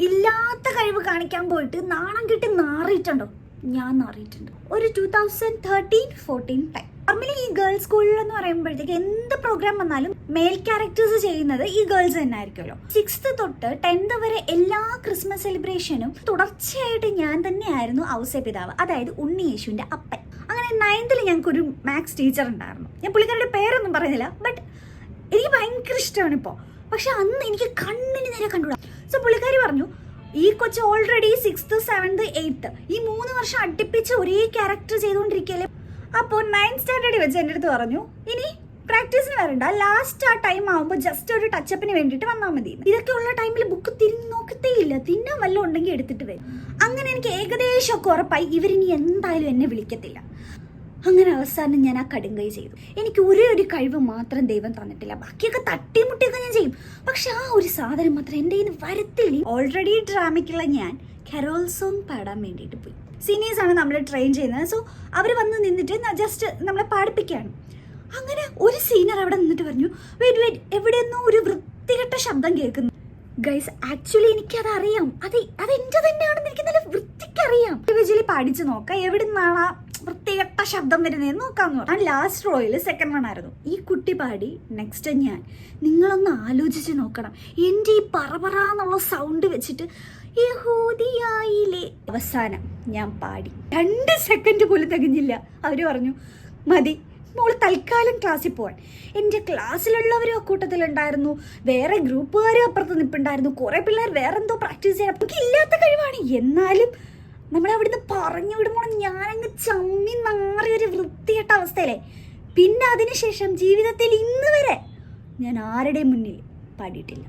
ഇല്ലാത്ത കഴിവ് കാണിക്കാൻ പോയിട്ട് നാണം കിട്ടി നാറിയിട്ടുണ്ടോ? ഞാൻ നാറിയിട്ടുണ്ട്. ഒരു 2013-14 ടൈം. നോർമലി ഈ ഗേൾസ് സ്കൂളിൽ എന്ന് പറയുമ്പോഴത്തേക്ക് എന്ത് പ്രോഗ്രാം വന്നാലും മെയിൽ ക്യാരക്ടേഴ്സ് ചെയ്യുന്നത് ഈ ഗേൾസ് തന്നെ ആയിരിക്കുമല്ലോ. 6th തൊട്ട് 10th വരെ എല്ലാ ക്രിസ്മസ് സെലിബ്രേഷനും തുടർച്ചയായിട്ട് ഞാൻ തന്നെയായിരുന്നു ഔസേപിതാവ്, അതായത് ഉണ്ണിയേശുവിന്റെ അപ്പൻ. അങ്ങനെ 9th ഞങ്ങൾക്കൊരു മാത്സ് ടീച്ചർ ഉണ്ടായിരുന്നു. ഞാൻ പുള്ളിക്കാരുടെ പേരൊന്നും പറയുന്നില്ല, ബട്ട് എനിക്ക് ഭയങ്കര ഇഷ്ടമാണ് ഇപ്പോൾ. പക്ഷെ അന്ന് എനിക്ക് കണ്ണിന് നേരെ കണ്ടുകൂടാ. സോ പുള്ളിക്കാരി പറഞ്ഞു, ഈ കൊച്ച് ഓൾറെഡി 6th 7th 8th ഈ 3 വർഷം അടുപ്പിച്ച് ഒരേ ക്യാരക്ടർ ചെയ്തുകൊണ്ടിരിക്കല്ലേ. അപ്പോൾ 9th സ്റ്റാൻഡേർഡിൽ വെച്ച് എൻ്റെ അടുത്ത് പറഞ്ഞു, ഇനി പ്രാക്ടീസിന് വരണ്ട, ലാസ്റ്റ് ആ ടൈം ആകുമ്പോൾ ജസ്റ്റ് ഒരു ടച്ചപ്പിന് വേണ്ടിയിട്ട് വന്നാൽ മതി. ഇതൊക്കെ ഉള്ള ടൈമിൽ ബുക്ക് തിരിഞ്ഞ് നോക്കത്തേ ഇല്ല, തിന്നാൻ വല്ലതും ഉണ്ടെങ്കിൽ എടുത്തിട്ട് വരും. അങ്ങനെ എനിക്ക് ഏകദേശമൊക്കെ ഉറപ്പായി ഇവരിനി എന്തായാലും എന്നെ വിളിക്കത്തില്ല. അങ്ങനെ അവസാനം ഞാൻ ആ കടുങ്കൈ ചെയ്തു. എനിക്ക് ഒരേ ഒരു കഴിവ് മാത്രം ദൈവം തന്നിട്ടില്ല, ബാക്കിയൊക്കെ തട്ടിമുട്ടിയൊക്കെ ഞാൻ ചെയ്യും. പക്ഷെ ആ ഒരു സാധനം മാത്രം എൻ്റെ കയ്യിൽ നിന്ന് വരത്തില്ല. ഓൾറെഡി ഡ്രാമയ്ക്കുള്ള ഞാൻ കരോൾ സോങ് പാടാൻ വേണ്ടിയിട്ട് പോയി. സീനിയേഴ്സാണ് നമ്മൾ ട്രെയിൻ ചെയ്യുന്നത്. സോ അവർ വന്ന് നിന്നിട്ട് ജസ്റ്റ് നമ്മളെ പാടിപ്പിക്കുകയാണ്. അങ്ങനെ ഒരു സീനിയർ അവിടെ നിന്നിട്ട് പറഞ്ഞു, വെയിറ്റ് എവിടെയൊന്നും ഒരു വൃത്തികെട്ട ശബ്ദം കേൾക്കുന്നു. ഗൈസ്, ആക്ച്വലി എനിക്കത് അറിയാം, അതെൻ്റെ തന്നെയാണെന്ന് എനിക്ക് നല്ല വൃത്തിക്കറിയാം. വിജിലി പാടിച്ച് നോക്കാം എവിടെ നിന്നാണ് ആ വൃത്തികെട്ട ശബ്ദം വരുന്നതെന്ന് നോക്കാമെന്ന് പറഞ്ഞു. ഞാൻ ലാസ്റ്റ് റോയിൽ സെക്കൻഡ് വൺ ആയിരുന്നു. ഈ കുട്ടി പാടി, നെക്സ്റ്റ് ഞാൻ. നിങ്ങളൊന്ന് ആലോചിച്ച് നോക്കണം, എൻ്റെ ഈ പറപറാന്നുള്ള സൗണ്ട് വെച്ചിട്ട് യഹൂദിയായിലെ അവസാനം ഞാൻ പാടി 2 സെക്കൻഡ് പോലും തികഞ്ഞില്ല. അവർ പറഞ്ഞു, മതി മോള് തൽക്കാലം ക്ലാസ്സിൽ പോവാൻ. എൻ്റെ ക്ലാസ്സിലുള്ളവരും അക്കൂട്ടത്തിലുണ്ടായിരുന്നു, വേറെ ഗ്രൂപ്പുകാരും അപ്പുറത്ത് നിൽപ്പുണ്ടായിരുന്നു, കുറെ പിള്ളേർ വേറെ എന്തോ പ്രാക്ടീസ് ചെയ്യാൻ. എനിക്ക് ഇല്ലാത്ത കഴിവാണ്, എന്നാലും നമ്മളവിടുന്ന് പറഞ്ഞു വിടുമ്പോൾ ഞാനങ്ങ് ചമ്മി നാറിയൊരു വൃത്തികെട്ട അവസ്ഥയിലെ. പിന്നെ അതിനുശേഷം ജീവിതത്തിൽ ഇന്ന് വരെ ഞാൻ ആരുടെയും മുന്നിൽ പാടിയിട്ടില്ല.